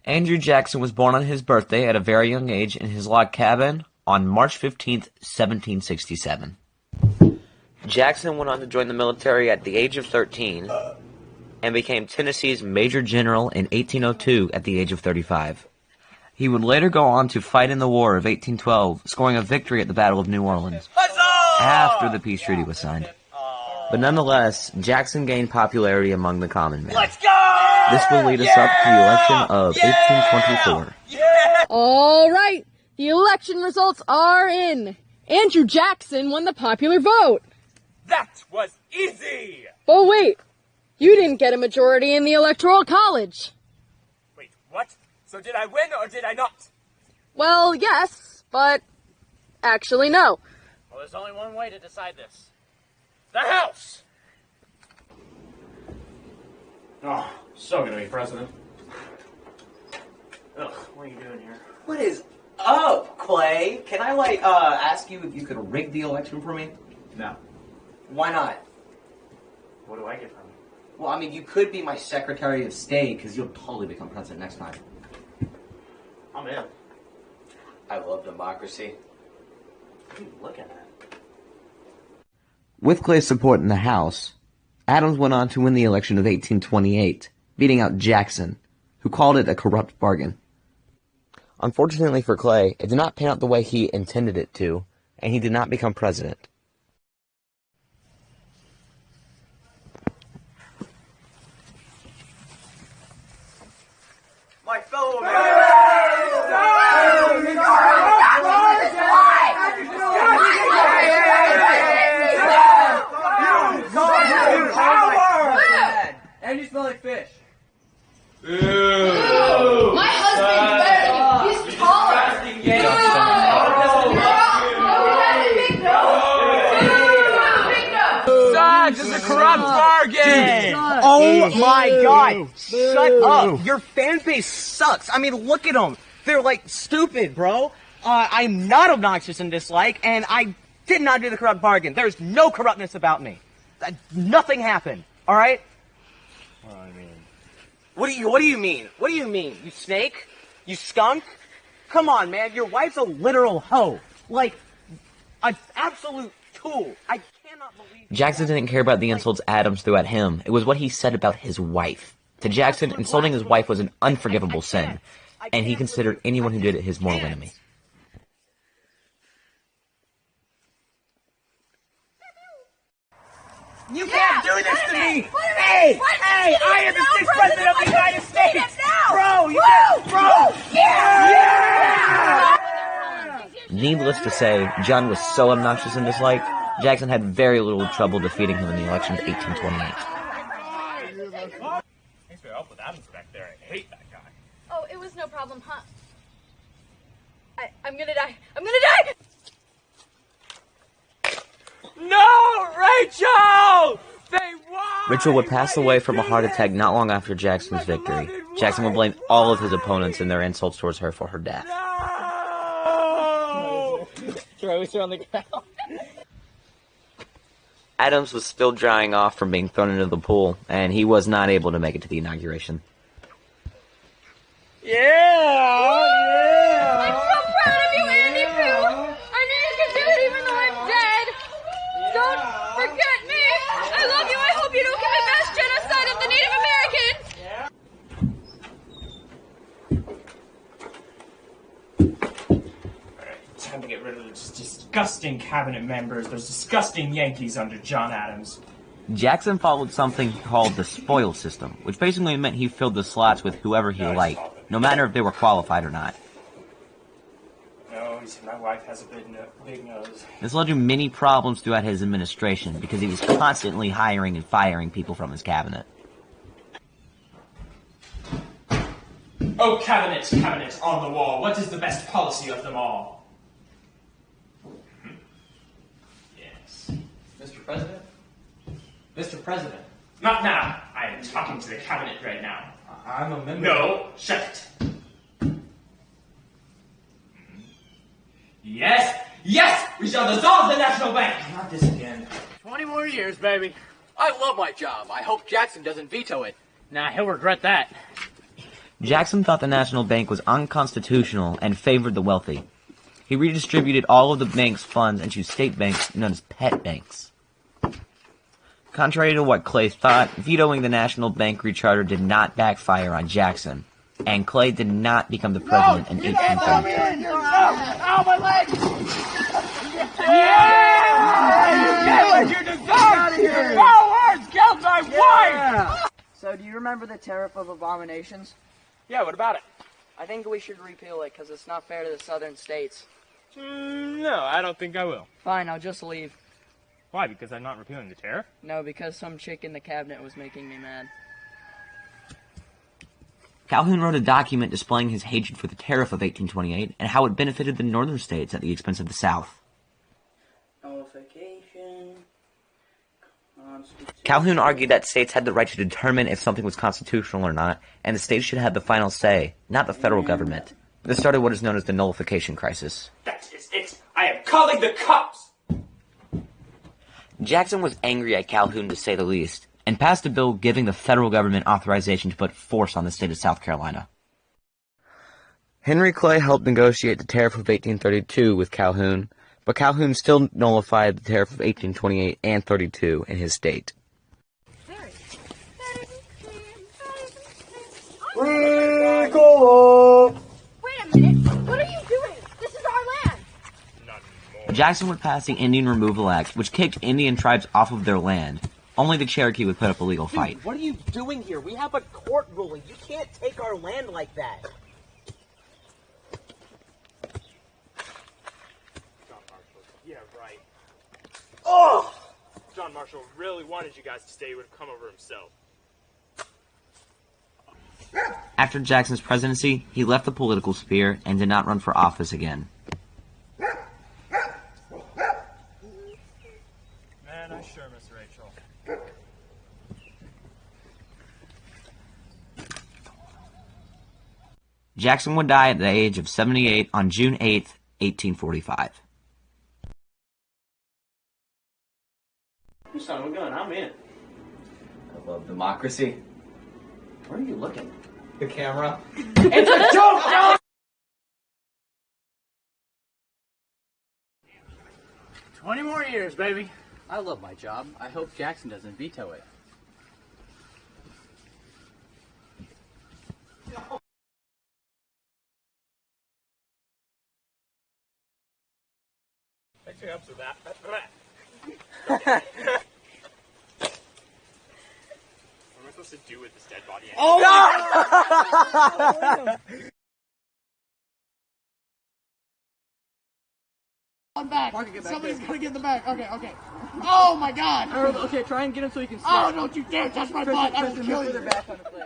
Andrew Jackson was born on his birthday at a very young age in his log cabin on March 15th, 1767. Jackson went on to join the military at the age of 13 and became Tennessee's Major General in 1802 at the age of 35. He would later go on to fight in the War of 1812, scoring a victory at the Battle of New Orleans after the peace treaty was signed. But nonetheless, Jackson gained popularity among the common man. Let's go! This will lead us up to the election of 1824. All right, the election results are in. Andrew Jackson won the popular vote. That was easy! But wait, you didn't get a majority in the Electoral College. Wait, what? So did I win or did I not? Well, yes, but actually no. Well, there's only one way to decide this. The House! Oh, so gonna be president. Ugh, what are you doing here? What is up, Clay? Can I, ask you if you could rig the election for me? No. Why not? What do I get from you? Well, I mean, you could be my Secretary of State, because you'll totally become president next time. I'm in. I love democracy. What are you looking at? With Clay's support in the House, Adams went on to win the election of 1828, beating out Jackson, who called it a corrupt bargain. Unfortunately for Clay, it did not pan out the way he intended it to, and he did not become president. My fellow And you smell like fish. My husband's better. He's taller. Sucks! It's a corrupt bargain! Oh my god! Shut up! Your fan base sucks. I mean, look at them. They're like stupid, bro. I'm not obnoxious and dislike, and I did not do the corrupt bargain. There's no corruptness about me. Nothing happened. All right? Well, I mean... What do you mean? What do you mean? You snake? You skunk? Come on, man. Your wife's a literal hoe. Like, an absolute tool. I cannot believe... Jackson didn't care about the insults Adams threw at him. It was what he said about his wife. To Jackson, insulting his wife was an unforgivable sin, and he considered anyone who did it his mortal enemy. You can't do this to me! Hey! I am the sixth president of the United States! Bro! Yeah! Needless to say, John was so obnoxious and disliked, Jackson had very little trouble defeating him in the election of 1828. Thanks for your help with Adams back there. I hate that guy. Oh, it was no problem, huh? I'm gonna die. I'm gonna die! No, Rachel! They won! Rachel would pass away from a heart attack not long after Jackson's victory. Jackson would blame all of his opponents and their insults towards her for her death. No! Throw her on the ground. Adams was still drying off from being thrown into the pool, and he was not able to make it to the inauguration. I'm so proud of you, Andy Pooh! I knew you could do it even though I'm dead! Don't forget me! I love you! I hope you don't commit mass genocide of the Native Americans! Alright, time to get rid of those disgusting cabinet members, those disgusting Yankees under John Adams. Jackson followed something called the spoil system, which basically meant he filled the slots with whoever he liked, no matter if they were qualified or not. No, he said my wife has a big nose. This led to many problems throughout his administration because he was constantly hiring and firing people from his cabinet. Oh, cabinet on the wall, what is the best policy of them all? Yes. Mr. President? Mr. President? Not now. I am talking to the cabinet right now. I'm a member. No, shut it. Yes, we shall dissolve the National Bank. Not this again. 20 more years, baby. I love my job. I hope Jackson doesn't veto it. Nah, he'll regret that. Jackson thought the National Bank was unconstitutional and favored the wealthy. He redistributed all of the bank's funds into state banks known as pet banks. Contrary to what Clay thought, vetoing the National Bank recharter did not backfire on Jackson, and Clay did not become the president in 1832. Ow, my leg! Yeah! You deserve your powers! Killed my wife! So, do you remember the Tariff of Abominations? Yeah, what about it? I think we should repeal it because it's not fair to the southern states. No, I don't think I will. Fine, I'll just leave. Why? Because I'm not repealing the tariff? No, because some chick in the cabinet was making me mad. Calhoun wrote a document displaying his hatred for the tariff of 1828 and how it benefited the northern states at the expense of the South. Nullification. Calhoun argued that states had the right to determine if something was constitutional or not, and the states should have the final say, not the federal government. This started what is known as the nullification crisis. That is it. I am calling the cops. Jackson was angry at Calhoun, to say the least, and passed a bill giving the federal government authorization to put force on the state of South Carolina. Henry Clay helped negotiate the tariff of 1832 with Calhoun, but Calhoun still nullified the tariff of 1828 and 32 in his state. Wait a minute. What are you doing? This is our land. Not anymore. Jackson would pass the Indian Removal Act, which kicked Indian tribes off of their land. Only the Cherokee would put up a legal fight. Dude, what are you doing here? We have a court ruling. You can't take our land like that. John Marshall. Yeah, right. Oh! John Marshall really wanted you guys to stay. He would have come over himself. After Jackson's presidency, he left the political sphere and did not run for office again. Man, I sure miss Rachel. Jackson would die at the age of 78 on June 8, 1845. Son of a gun, I'm in. I love democracy. Where are you looking? The camera. It's a joke, John! 20 more years, baby. I love my job. I hope Jackson doesn't veto it. Actually helps with that. What am I supposed to do with this dead body? Oh my I'm back. Somebody's gonna get in the back. Okay, okay. Oh my god! Okay, try and get him so you can see. Oh, don't you dare touch my butt! I will kill you. Back on the plate.